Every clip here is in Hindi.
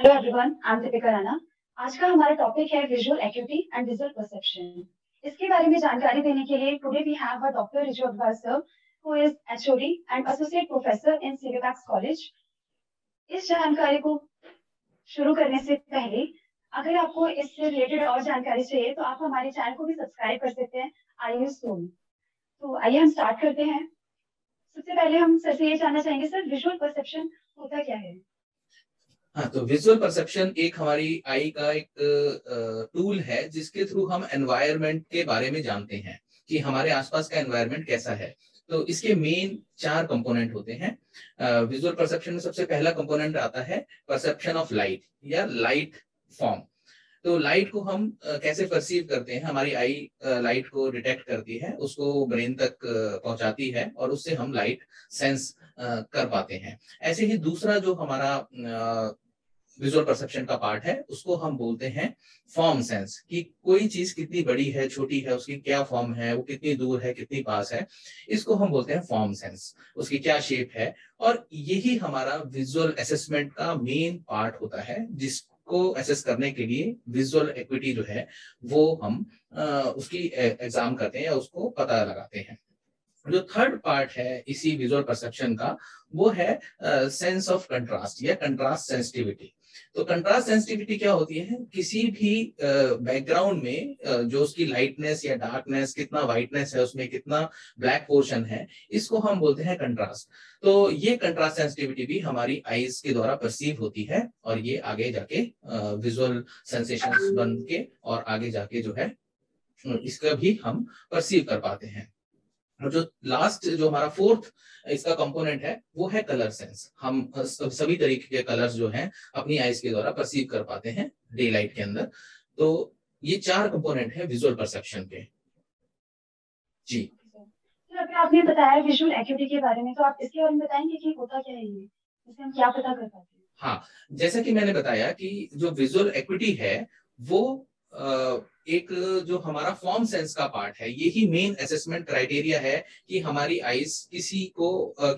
Hello everyone, I am Deepika Rana. आज का हमारा टॉपिक है visual acuity and visual perception. इसके बारे में जानकारी देने के लिए today we have a doctor Riju Agarwal sir, who is HOD and associate professor in सीबीवैक्स कॉलेज। इस जानकारी को शुरू करने से पहले अगर आपको इससे रिलेटेड और जानकारी चाहिए तो आप हमारे चैनल को भी सब्सक्राइब कर सकते हैं, आयुष सोन। तो आइए हम स्टार्ट करते हैं। सबसे पहले हम सर से ये जानना चाहेंगे, सर विजुअल परसेप्शन होता क्या है? हाँ, तो विजुअल परसेप्शन एक हमारी आई का एक टूल है जिसके थ्रू हम एनवायरनमेंट के बारे में जानते हैं कि हमारे आसपास का एनवायरनमेंट कैसा है। तो इसके मेन 4 कंपोनेंट होते हैं। विजुअल परसेप्शन में सबसे पहला कंपोनेंट आता है परसेप्शन ऑफ लाइट या लाइट फॉर्म। तो लाइट को हम कैसे परसीव करते हैं, हमारी आई लाइट को डिटेक्ट करती है, उसको ब्रेन तक पहुंचाती है और उससे हम लाइट सेंस कर पाते हैं। ऐसे ही दूसरा जो हमारा विजुअल परसेप्शन का पार्ट है उसको हम बोलते हैं फॉर्म सेंस, कि कोई चीज कितनी बड़ी है, छोटी है, उसकी क्या फॉर्म है, वो कितनी दूर है, कितनी पास है, इसको हम बोलते हैं फॉर्म सेंस, उसकी क्या शेप है। और यही हमारा विजुअल असेसमेंट का मेन पार्ट होता है, जिसको असेस करने के लिए विजुअल एक्विटी जो है वो हम उसकी एग्जाम करते हैं या उसको पता लगाते हैं। जो थर्ड पार्ट है इसी विजुअल परसेप्शन का वो है सेंस ऑफ कंट्रास्ट या कंट्रास्ट सेंसिटिविटी। तो कंट्रास्ट सेंसिटिविटी क्या होती है, किसी भी बैकग्राउंड में जो उसकी लाइटनेस या डार्कनेस, कितना वाइटनेस है उसमें, कितना ब्लैक पोर्शन है, इसको हम बोलते हैं कंट्रास्ट। तो ये कंट्रास्ट सेंसिटिविटी भी हमारी आईज के द्वारा परसीव होती है और ये आगे जाके विजुअल सेंसेशंस बन के और आगे जाके जो है इसका भी हम परसीव कर पाते हैं। और जो लास्ट जो हमारा फोर्थ इसका कंपोनेंट है वो है कलर सेंस। हम सभी तरीके के कलर्स जो हैं अपनी आईज के द्वारा परसीव कर पाते हैं डे लाइट के अंदर। तो ये 4 कंपोनेंट है विजुअल परसेप्शन के। जी, अगर आपने बताया विजुअल एक्यूटी के बारे में, तो आप इसके बारे में बताएंगे कि होता क्या है ये, इससे हम क्या पता कर पाते हैं? हाँ, जैसा कि मैंने बताया कि जो विजुअल एक्विटी है वो एक जो हमारा फॉर्म सेंस का पार्ट है, यही मेन असेसमेंट क्राइटेरिया है कि हमारी आईज किसी को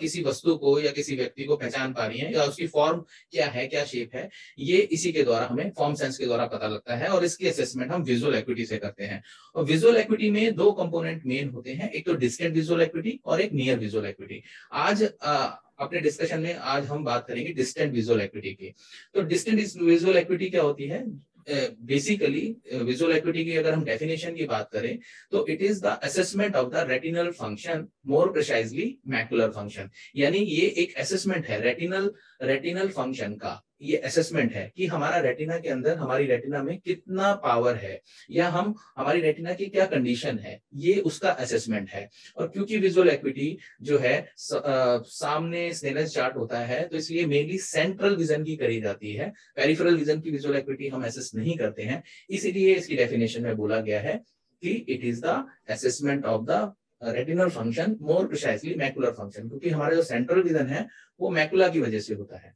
किसी वस्तु को या किसी व्यक्ति को पहचान पा रही है या उसकी फॉर्म क्या है, क्या शेप है, ये इसी के द्वारा हमें फॉर्म सेंस के द्वारा पता लगता है और इसकी असेसमेंट हम विजुअल एक्विटी से करते हैं। और विजुअल एक्विटी में 2 कंपोनेंट मेन होते हैं, एक तो डिस्टेंट विजुअल एक्विटी और एक नियर विजुअल एक्विटी। आज अपने डिस्कशन में आज हम बात करेंगे डिस्टेंट विजुअल एक्विटी की। तो डिस्टेंट विजुअल एक्विटी क्या होती है? बेसिकली विजुअल एक्विटी की अगर हम डेफिनेशन की बात करें तो it is the assessment of the retinal function, more precisely macular function. यानी ये एक असेसमेंट है रेटिनल फंक्शन का। ये असेसमेंट है कि हमारा रेटिना के अंदर, हमारी रेटिना में कितना पावर है या हमारी रेटिना की क्या कंडीशन है, ये उसका असेसमेंट है। और क्योंकि विजुअल एक्विटी जो है सामने स्नेलर्स चार्ट होता है, तो इसलिए मेनली सेंट्रल विजन की करी जाती है, पेरिफेरल विजन की विजुअल एक्विटी हम असेस नहीं करते हैं। इसीलिए इसकी डेफिनेशन में बोला गया है कि it is the assessment of the retinal function, more precisely macular function, क्योंकि हमारा जो सेंट्रल विजन है वो मैकुला की वजह से होता है,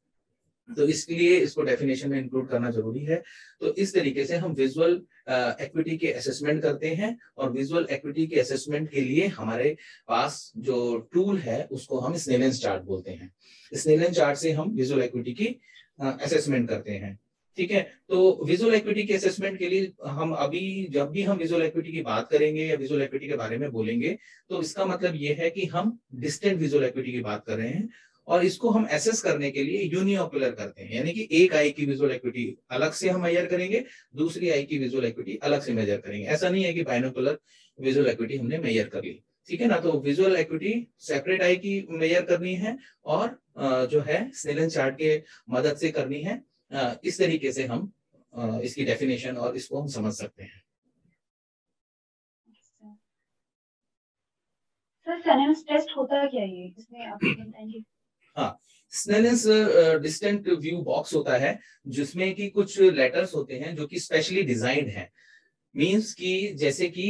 तो इसलिए इसको डेफिनेशन में इंक्लूड करना जरूरी है। तो इस तरीके से हम विजुअल एक्विटी के असेसमेंट करते हैं और विजुअल एक्विटी के असेसमेंट के लिए हमारे पास जो टूल है उसको हम स्नेलन चार्ट बोलते हैं। स्नेलन चार्ट से हम विजुअल एक्विटी की असेसमेंट करते हैं। ठीक है, तो विजुअल एक्विटी के असेसमेंट के लिए हम अभी जब भी हम विजुअल एक्विटी की बात करेंगे या विजुअल एक्विटी के बारे में बोलेंगे तो इसका मतलब ये है कि हम डिस्टेंट विजुअल एक्विटी की बात कर रहे हैं और इसको हम एसेस करने के लिए यूनिओकुलर करते हैं, यानी कि एक आई की विजुअल एक्विटी अलग से हम मेजर करेंगे, दूसरी आई की विजुअल एक्विटी अलग से मेजर करेंगे। ऐसा नहीं है कि बाइनोकुलर विजुअल एक्विटी हमने मेजर कर ली, ठीक है ना। तो विजुअल एक्विटी सेपरेट आई की मेजर करनी है और जो है स्नेलन चार्ट के मदद से करनी है। इस तरीके से हम इसकी डेफिनेशन और इसको हम समझ सकते हैं। सर स्नेलन्स टेस्ट होता क्या है ये, इसमें आप बताएंगे? हाँ, स्नेलन्स डिस्टेंट व्यू बॉक्स होता है जिसमें कि कुछ लेटर्स होते हैं जो कि स्पेशली डिजाइंड हैं। मीन्स कि जैसे कि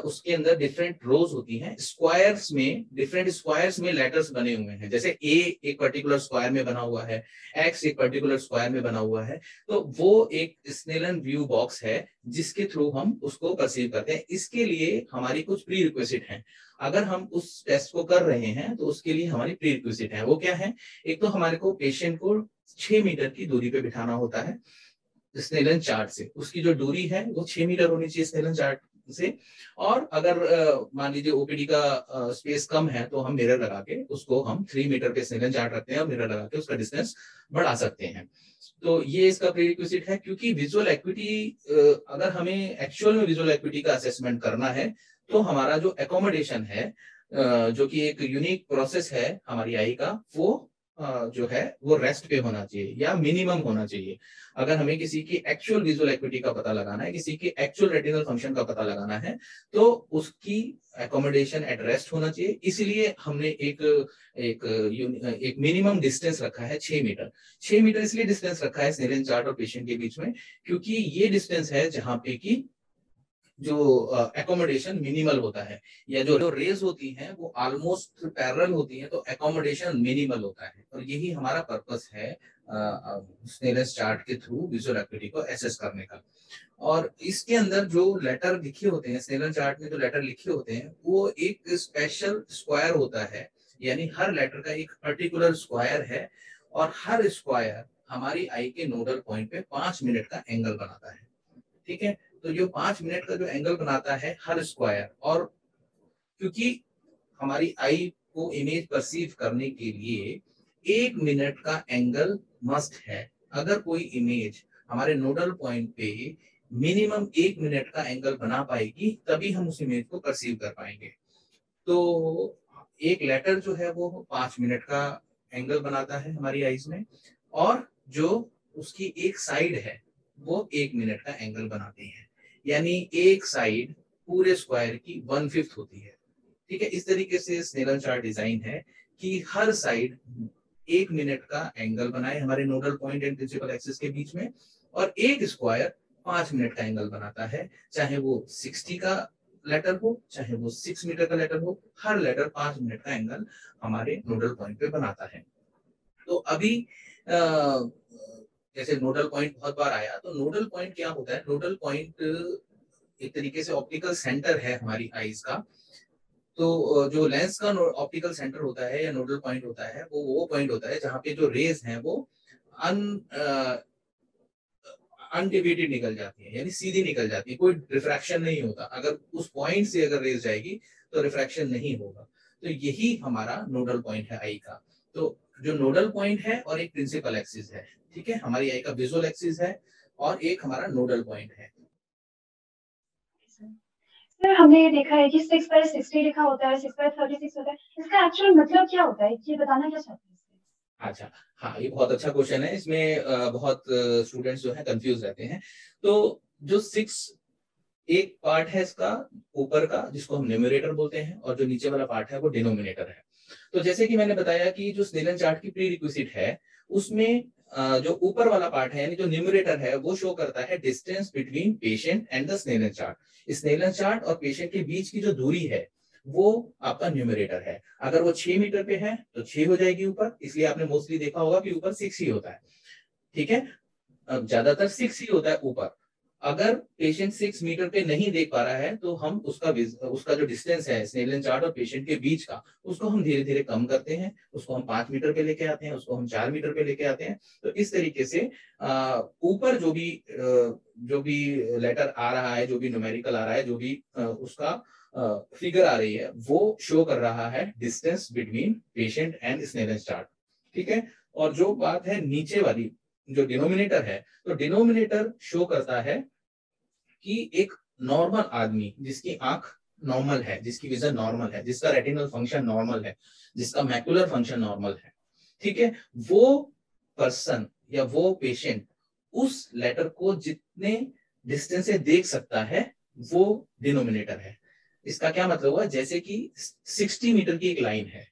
उसके अंदर डिफरेंट रोज होती हैं, स्क्वायर्स में, डिफरेंट स्क्वायर्स में लेटर्स बने हुए हैं। जैसे ए एक पर्टिकुलर स्क्वायर में बना हुआ है, एक्स एक पर्टिकुलर स्क्वायर में बना हुआ है, तो वो एक स्नेलन व्यू बॉक्स है जिसके थ्रू हम उसको परसीव करते हैं। इसके लिए हमारी कुछ प्री रिक्विजिट हैं। अगर हम उस टेस्ट को कर रहे हैं तो उसके लिए हमारी प्री रिक्विजिट है। वो क्या है? एक तो हमारे को पेशेंट को 6 मीटर की दूरी पे बिठाना होता है स्नेलन चार्ट से। उसकी जो दूरी है वो 6 मीटर होनी चाहिए स्नेलन चार्ट से। और अगर मान लीजिए ओपीडी का स्पेस कम है तो हम मिरर लगा के उसको हम 3 मीटर पे स्नेलन चार्ट रखते हैं और मिरर लगा के उसका डिस्टेंस बढ़ा सकते हैं। तो ये इसका प्रीरिक्विजिट है, क्योंकि विजुअल एक्विटी अगर हमें एक्चुअल में विजुअल एक्विटी का असेसमेंट करना है तो हमारा जो एकोमोडेशन है जो कि एक यूनिक प्रोसेस है हमारी आई का, वो जो है वो रेस्ट पे होना चाहिए या मिनिमम होना चाहिए। अगर हमें किसी की एक्चुअल विजुअल एक्विटी का पता लगाना है, किसी की एक्चुअल रेटिनल फंक्शन का पता लगाना है, तो उसकी एकोमोडेशन एट रेस्ट होना चाहिए। इसलिए हमने एक मिनिमम डिस्टेंस रखा है 6 मीटर। 6 मीटर इसलिए डिस्टेंस रखा है स्नेलन चार्ट और पेशेंट के बीच में, क्योंकि ये डिस्टेंस है जहां पे की जो एकोमोडेशन मिनिमल होता है, या जो रेज होती हैं वो ऑलमोस्ट पैरेलल होती हैं, तो एकोमोडेशन मिनिमल होता है। और यही हमारा पर्पस है स्नेलस चार्ट के थ्रू विजुअल एक्टिविटी को एसेस करने का। और इसके अंदर जो लेटर लिखे होते हैं, स्नेलन चार्ट में जो लेटर लिखे होते हैं वो एक स्पेशल स्क्वायर होता है, यानी हर लेटर का एक पर्टिकुलर स्क्वायर है, और हर स्क्वायर हमारी आई के नोडल पॉइंट पे 5 मिनट का एंगल बनाता है। ठीक है, तो जो 5 मिनट का जो एंगल बनाता है हर स्क्वायर, और क्योंकि हमारी आई को इमेज परसीव करने के लिए 1 मिनट का एंगल मस्ट है। अगर कोई इमेज हमारे नोडल पॉइंट पे मिनिमम 1 मिनट का एंगल बना पाएगी तभी हम उस इमेज को परसीव कर पाएंगे। तो एक लेटर जो है वो 5 मिनट का एंगल बनाता है हमारी आईज में, और जो उसकी एक साइड है वो 1 मिनट का एंगल बनाती है, यानी एक साइड पूरे स्क्वायर की 1/5 होती है। ठीक है, इस तरीके से स्नेलन चार्ट डिजाइन है कि हर साइड 1 मिनट का एंगल बनाए हमारे nodal point and principal axis के बीच में, और एक स्क्वायर 5 मिनट का एंगल बनाता है, चाहे वो 60 का लेटर हो चाहे वो 6 मीटर का लेटर हो, हर लेटर 5 मिनट का एंगल हमारे नोडल पॉइंट पे बनाता है। तो अभी जैसे नोडल पॉइंट बहुत बार आया, तो नोडल पॉइंट क्या होता है? नोडल पॉइंट एक तरीके से ऑप्टिकल सेंटर है हमारी आईज का। तो जो लेंस का ऑप्टिकल सेंटर होता है या नोडल पॉइंट होता है, वो पॉइंट होता है जहाँ पे जो रेज हैं वो अनडिविएटेड निकल जाती है, यानी सीधी निकल जाती है, कोई रिफ्रैक्शन नहीं होता। अगर उस पॉइंट से अगर रेज जाएगी तो रिफ्रैक्शन नहीं होगा। तो यही हमारा नोडल पॉइंट है आई का। तो जो नोडल पॉइंट है और एक प्रिंसिपल एक्सिस है, ठीक है, हमारी आई का विजुअल एक्सिस है और एक हमारा नोडल पॉइंट है। सर हमने ये देखा है कि 6/60 लिखा होता है, 6/36 होता है, इसका एक्चुअल मतलब क्या होता है, ये बताना क्या चाहते हैं? अच्छा, हाँ, ये बहुत अच्छा क्वेश्चन है। इसमें बहुत स्टूडेंट्स जो है कंफ्यूज रहते हैं। तो जो 6 एक पार्ट है इसका ऊपर का, जिसको हम न्यूमरेटर बोलते हैं, और जो नीचे वाला पार्ट है वो डिनोमिनेटर है। तो जैसे कि मैंने बताया कि जो स्नेलन चार्ट की प्री रिक्विजिट है उसमें जो ऊपर वाला पार्ट है यानी जो न्यूमरेटर है वो शो करता है distance between patient and the Snellen chart. Snellen chart और पेशेंट के बीच की जो दूरी है वो आपका न्यूमरेटर है। अगर वो 6 मीटर पे है तो 6 हो जाएगी ऊपर, इसलिए आपने मोस्टली देखा होगा कि ऊपर 6 ही होता है। ठीक है, ज्यादातर 6 ही होता है ऊपर। अगर पेशेंट 6 मीटर पे नहीं देख पा रहा है तो हम उसका जो डिस्टेंस है स्नेलन चार्ट और पेशेंट के बीच का, उसको हम धीरे धीरे कम करते हैं, उसको हम 5 मीटर पे लेके आते हैं, उसको हम 4 मीटर पे लेके आते हैं। तो इस तरीके से ऊपर जो भी लेटर आ रहा है, जो भी न्यूमेरिकल आ रहा है, जो भी उसका फिगर आ रही है, वो शो कर रहा है distance between patient and Snellen chart. ठीक है, और जो बात है नीचे वाली जो डिनोमिनेटर है, तो डिनोमिनेटर शो करता है कि एक नॉर्मल आदमी जिसकी आंख नॉर्मल है, जिसकी विजन नॉर्मल है, जिसका रेटिनल फंक्शन नॉर्मल है, जिसका मैकुलर फंक्शन नॉर्मल है, ठीक है, वो पर्सन या वो पेशेंट उस लेटर को जितने डिस्टेंस से देख सकता है वो डिनोमिनेटर है। इसका क्या मतलब हुआ? जैसे कि 60 मीटर की एक लाइन है,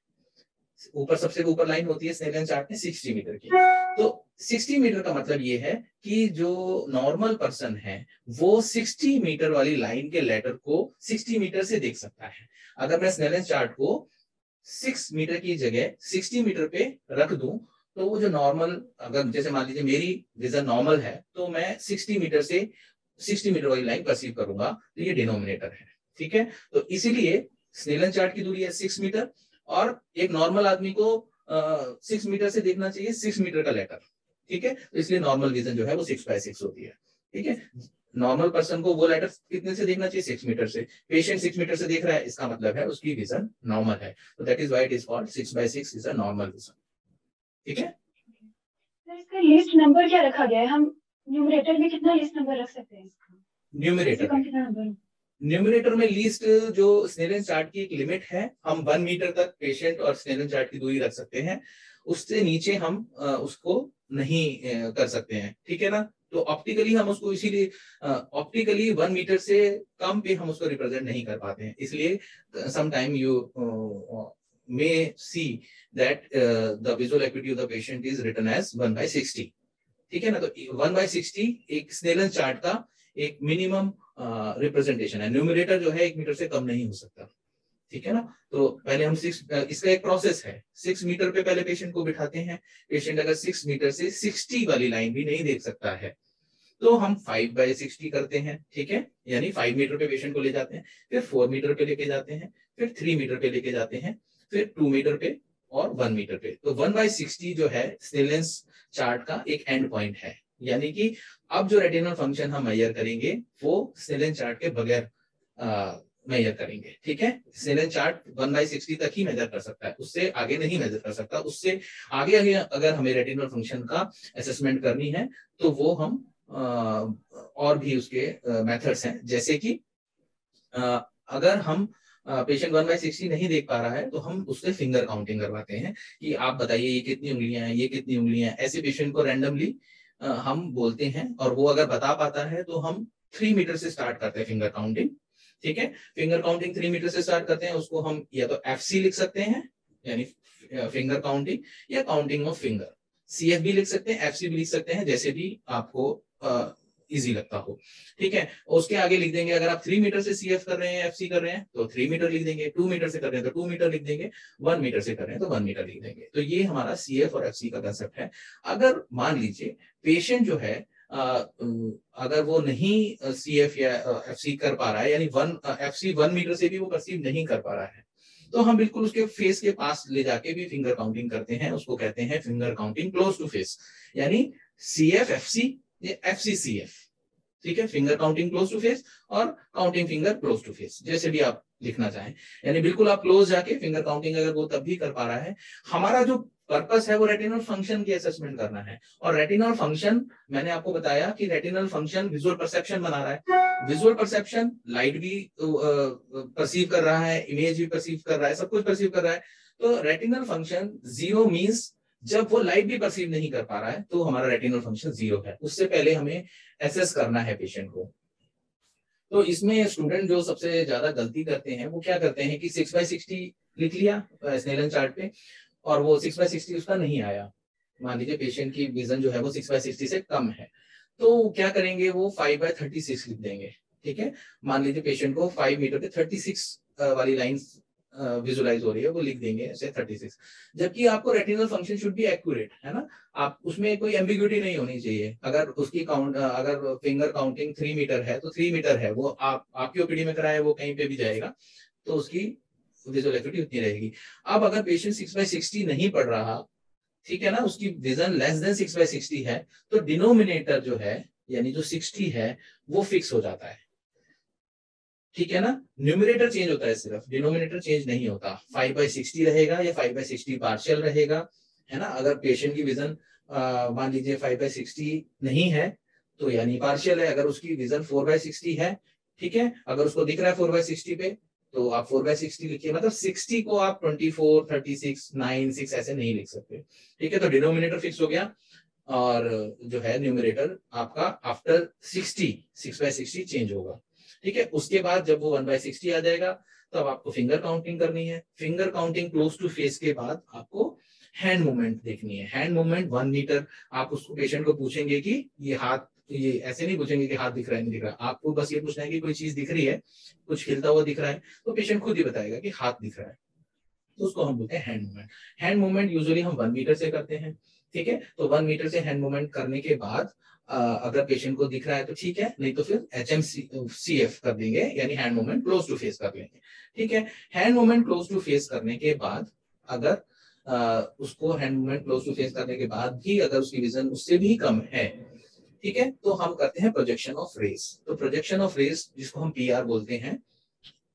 ऊपर सबसे ऊपर लाइन होती है स्नेलन चार्ट में 60 मीटर की। तो 60 मीटर का मतलब ये है कि जो नॉर्मल पर्सन है वो 60 मीटर वाली लाइन के लेटर को 60 मीटर से देख सकता है। अगर मैं स्नेलन चार्ट को 6 मीटर की जगह 60 मीटर पे रख दूं तो वो जो नॉर्मल, अगर जैसे मान लीजिए मेरी विजन नॉर्मल है तो मैं 60 मीटर से 60 मीटर वाली लाइन परसीव करूंगा, तो ये डिनोमिनेटर है। ठीक है, तो इसीलिए स्नेलन चार्ट की दूरी है 6 मीटर और एक नॉर्मल आदमी को 6 मीटर से देखना चाहिए 6 मीटर का लेटर। ठीक है, तो इसलिए नॉर्मल विजन जो है वो 6/6 होती है। ठीक है, नॉर्मल पर्सन को वो लेटर कितने से देखना चाहिए? 6 मीटर से। पेशेंट 6 मीटर से देख रहा है, इसका मतलब है उसकी विजन नॉर्मल है, तो that is why it is called 6/6 is a normal vision. ठीक है, सर इसका लिस्ट नंबर क्या रखा गया है? हम न्यूमरेटर में कितना लिस्ट नंबर रख सकते हैं इसका? न्यूमरेटर कम में, कितना नंबर? न्यूमरेटर में लीस्ट जो स्नेलन चार्ट की एक लिमिट है, हम 1 मीटर तक पेशेंट और स्नेलन चार्ट की दूरी रख सकते हैं, उससे नीचे हम उसको नहीं कर सकते हैं। ठीक है ना, तो ऑप्टिकली हम उसको इसीलिए ऑप्टिकली 1 मीटर से कम पे हम उसको रिप्रेजेंट नहीं कर पाते हैं, इसलिए sometime you may see that the visual acuity of the patient is written as 1/60। ठीक है ना, तो 1/60 एक स्नेलन चार्ट का एक मिनिमम रिप्रेजेंटेशन है। न्यूमरेटर जो है 1 मीटर से कम नहीं हो सकता। ठीक है ना, तो पहले हम इसका एक प्रोसेस है, 6 मीटर पे पहले पेशेंट को बिठाते हैं। पेशेंट अगर 6 मीटर से 60 वाली लाइन भी नहीं देख सकता है तो हम 5/60 करते हैं। ठीक है, यानी 5 मीटर पे पेशेंट को ले जाते हैं, फिर 4 मीटर पे लेके जाते हैं, फिर 3 मीटर पे लेके जाते हैं, फिर 2 मीटर पे और 1 मीटर पे। तो 1/60 जो है स्नेलेंस चार्ट का एक एंड पॉइंट है, यानी कि अब जो रेटिनल फंक्शन हम मेजर करेंगे वो स्नेलन चार्ट के बगैर मेजर करेंगे। ठीक है, स्नेलन चार्ट 1/60 तक ही मेजर कर सकता है, उससे आगे नहीं मेजर कर सकता। उससे आगे अगर हमें रेटिनल फंक्शन का असेसमेंट करनी है तो वो हम और भी उसके मेथड्स हैं, जैसे कि अगर हम पेशेंट 1/60 नहीं देख पा रहा है तो हम उससे फिंगर काउंटिंग करवाते हैं कि आप बताइए ये कितनी उंगलियां हैं, ये कितनी उंगलियां हैं। ऐसे पेशेंट को रैंडमली हम बोलते हैं और वो अगर बता पाता है तो हम 3 मीटर से स्टार्ट करते हैं फिंगर काउंटिंग। ठीक है, फिंगर काउंटिंग 3 मीटर से स्टार्ट करते हैं, उसको हम या तो FC लिख सकते हैं यानी फिंगर काउंटिंग, या काउंटिंग ऑफ फिंगर। CF भी लिख सकते हैं, FC भी लिख सकते हैं, जैसे भी आपको इजी लगता हो। ठीक है, उसके आगे लिख देंगे अगर आप 3 मीटर से CF कर रहे हैं, FC कर रहे हैं तो 3 मीटर लिख देंगे, 2 मीटर से कर रहे हैं तो 2 मीटर लिख देंगे, 1 मीटर से कर रहे हैं तो 1 मीटर लिख देंगे। तो ये हमारा CF और FC का कंसेप्ट है। अगर मान लीजिए पेशेंट जो है अगर वो नहीं CF या FC कर पा रहा है, यानी FC 1 मीटर से भी वो परसीव नहीं कर पा रहा है, तो हम बिल्कुल उसके फेस के पास ले जाके भी फिंगर काउंटिंग करते हैं, उसको कहते हैं finger counting close to face, यानी CF FC या FC CF। ठीक है, finger counting close to face और counting finger close to face, जैसे भी आप लिखना चाहें, यानी बिल्कुल आप क्लोज जाके फिंगर काउंटिंग अगर वो तब भी कर पा रहा है। हमारा जो पर्पस है वो रेटिनल फंक्शन की असेसमेंट करना है, और रेटिनल फंक्शन मैंने आपको बताया कि रेटिनल फंक्शन विजुअल परसेप्शन बना रहा है। विजुअल परसेप्शन लाइट भी परसीव कर रहा है, इमेज भी परसीव कर रहा है, सब कुछ परसीव कर रहा है। तो रेटिनल फंक्शन 0 मींस जब वो लाइट भी परसीव नहीं कर पा रहा है तो हमारा रेटिनल फंक्शन 0 है। उससे पहले हमें एसेस करना है पेशेंट को। तो इसमें स्टूडेंट जो सबसे ज्यादा गलती करते हैं वो क्या करते हैं कि 6/60 लिख लिया स्नेलन चार्ट पे और वो 6/60 उसका नहीं आया। मान लीजिए पेशेंट की विजन जो है वो 6/60 से कम है, तो क्या करेंगे वो 5/36 लिख देंगे। ठीक है, मान लीजिए पेशेंट को 5 मीटर पे 36 वाली लाइन विजुलाइज हो रही है, वो लिख देंगे ऐसे 36, जबकि आपको retinal function should be accurate, है ना। आप उसमें कोई एम्बिग्यूटी नहीं होनी चाहिए। अगर उसकी अगर फिंगर काउंटिंग 3 मीटर है तो 3 मीटर है, वो आपकी ओपीडी में कराए वो कहीं पे भी जाएगा तो उसकी विजुअल एक्यूटी उतनी रहेगी। अब अगर पेशेंट 6/60 नहीं पढ़ रहा, ठीक है ना, उसकी विजन लेस देन 6/60 है, तो डिनोमिनेटर जो है यानी जो 60 है वो फिक्स हो जाता है। ठीक है ना, न्यूमरेटर चेंज होता है सिर्फ, डिनोमिनेटर चेंज नहीं होता। 5/60 रहेगा या 5/60 पार्शियल रहेगा, है ना। अगर पेशेंट की विजन मान लीजिए 5/60 नहीं है तो यानी पार्शियल है। अगर उसकी विजन 4/60 है, ठीक है, अगर उसको दिख रहा है 4/60 पे तो आप 4/60 लिखिए, मतलब 60 को आप 24, 36, 9, 6 ऐसे नहीं लिख सकते। ठीक है, तो डिनोमिनेटर फिक्स हो गया और जो है न्यूमरेटर आपका आफ्टर 60 6/60 चेंज होगा। ठीक है, उसके बाद जब वो 1/60 आ जाएगा तब आपको फिंगर काउंटिंग करनी है। Finger counting close to face के बाद आपको हैंड मूवमेंट देखनी है। Hand movement 1 metre. आप उसको पेशेंट को पूछेंगे कि ये हाथ, ये ऐसे नहीं पूछेंगे कि हाथ दिख रहा है नहीं दिख रहा, आपको बस ये पूछना है कि कोई चीज दिख रही है, कुछ हिलता हुआ दिख रहा है, तो पेशेंट खुद ही बताएगा कि हाथ दिख रहा है, तो उसको हम बोलते हैं hand movement. Hand movement usually हम 1 मीटर से करते हैं। ठीक है, तो 1 मीटर से हैंड मूवमेंट करने के बाद अगर पेशेंट को दिख रहा है तो ठीक है, नहीं तो फिर HMCF कर देंगे, यानी hand movement close to face कर लेंगे। ठीक है, hand movement close to face करने के बाद अगर उसको hand movement close to face करने के बाद भी अगर उसकी विजन उससे भी कम है, ठीक है, तो हम करते हैं प्रोजेक्शन ऑफ रेज। तो प्रोजेक्शन ऑफ रेज जिसको हम पीआर बोलते हैं,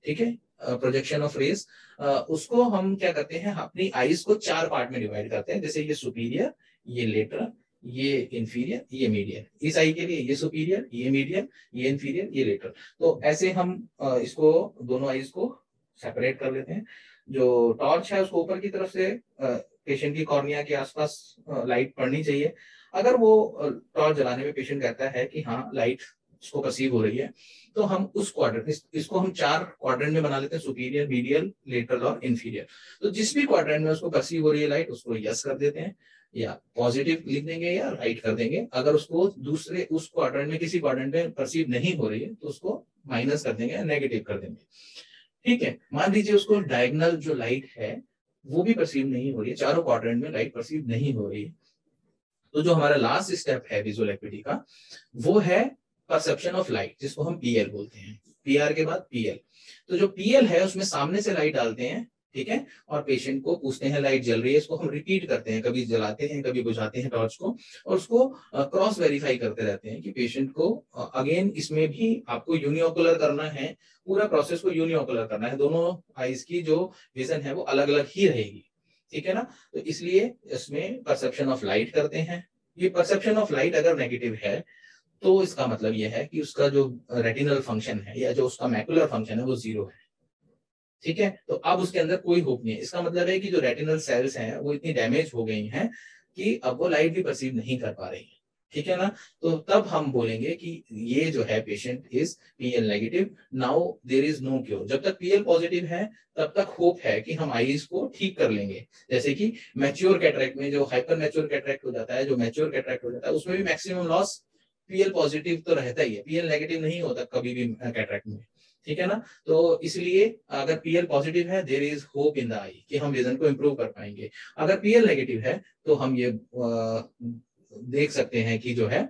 ठीक है, प्रोजेक्शन ऑफ रेज, उसको हम क्या करते हैं, अपनी आईज को 4 पार्ट में डिवाइड करते हैं। जैसे ये सुपीरियर, ये लेटरल, ये इंफीरियर, ये मीडियल। इस आई के लिए ये सुपीरियर, ये मीडियल, ये इंफीरियर, ये लेटरल। तो ऐसे हम इसको दोनों आईज को सेपरेट कर लेते हैं। जो टॉर्च है उसको ऊपर की तरफ से पेशेंट की कॉर्निया के आसपास लाइट पड़नी चाहिए। अगर वो टॉर्च जलाने में पेशेंट कहता है कि हाँ लाइट उसको परसीव हो रही है, तो हम उस क्वाड्रेंट, इसको हम 4 क्वाड्रेंट में बना लेते हैं, सुपीरियर, मीडियल, लेटरल और इंफीरियर। तो जिस भी क्वाड्रेंट में उसको परसीव हो रही है लाइट, उसको यस कर देते हैं, या पॉजिटिव लिख देंगे या राइट कर देंगे। अगर उसको दूसरे उस क्वाड्रेंट में किसी क्वाड्रेंट में परसीव नहीं हो रही है तो उसको माइनस कर देंगे या नेगेटिव कर देंगे। ठीक है, मान लीजिए उसको डायगोनल जो लाइट है वो भी परसीव नहीं हो रही है, चारों क्वाड्रेंट में लाइट परसीव नहीं हो रही है, तो जो हमारा लास्ट स्टेप है विजुअल एक्टिविटी का, वो है परसेप्शन ऑफ लाइट, जिसको हम पीएल बोलते हैं। पीआर के बाद पीएल। तो जो पीएल है उसमें सामने से लाइट डालते हैं, ठीक है, और पेशेंट को पूछते हैं लाइट जल रही है। इसको हम रिपीट करते हैं, कभी जलाते हैं कभी बुझाते हैं टॉर्च को, और उसको क्रॉस वेरीफाई करते रहते हैं कि पेशेंट को अगेन इसमें भी आपको यूनिओकुलर करना है, पूरा प्रोसेस को यूनिओकुलर करना है। दोनों आईज की जो विजन है वो अलग अलग ही रहेगी, ठीक है ना। तो इसलिए इसमें परसेप्शन ऑफ लाइट करते हैं। ये परसेप्शन ऑफ लाइट अगर नेगेटिव है तो इसका मतलब यह है कि उसका जो रेटिनल फंक्शन है या जो उसका मैकुलर फंक्शन है वो 0 है, ठीक है। तो अब उसके अंदर कोई होप नहीं है। इसका मतलब है कि जो रेटिनल सेल्स हैं वो इतनी डैमेज हो गई हैं कि अब वो लाइट भी परसीव नहीं कर पा रही है, ठीक है ना। तो तब हम बोलेंगे कि ये जो है patient is PL negative. Now there is no cure. जब तक पीएल पॉजिटिव है तब तक होप है कि हम आईज को ठीक कर लेंगे। जैसे कि मैच्योर कैटरेक्ट में जो हाइपर मैच्योर कैटरेक्ट हो जाता है, जो मैच्योर कैटरेक्ट हो जाता है, उसमें भी मैक्सिमम लॉस पीएल पॉजिटिव तो रहता ही है, पीएल नेगेटिव नहीं होता कभी भी कैटरेक्ट में, ठीक है ना। तो इसलिए अगर पीएल पॉजिटिव है there is hope in the eye कि हम विजन को इंप्रूव कर पाएंगे। अगर पीएल नेगेटिव है तो हम ये देख सकते हैं कि जो है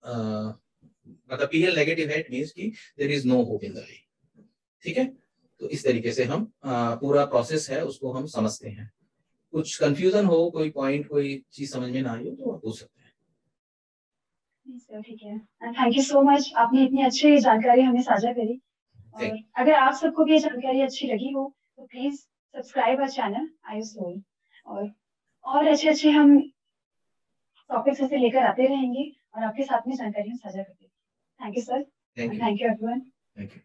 मतलब पीएल नेगेटिव है, इट मींस कि there is no hope in the eye, ठीक है। तो इस तरीके से हम पूरा प्रोसेस है उसको हम समझते हैं। कुछ कंफ्यूजन हो, कोई पॉइंट, कोई चीज समझ में ना आई हो तो आप पूछ सकते हैं। सर ठीक है, and thank you so much, आपने इतनी अच्छी जानकारी हमें साझा करी। और अगर आप सबको भी ये जानकारी अच्छी लगी हो तो please subscribe our channel Ayush Soul, और अच्छे अच्छे हम टॉपिक्स ऐसे लेकर आते रहेंगे और आपके साथ में जानकारी हम साझा करते हैं। Thank you sir, thank you, thank you everyone. Thank you.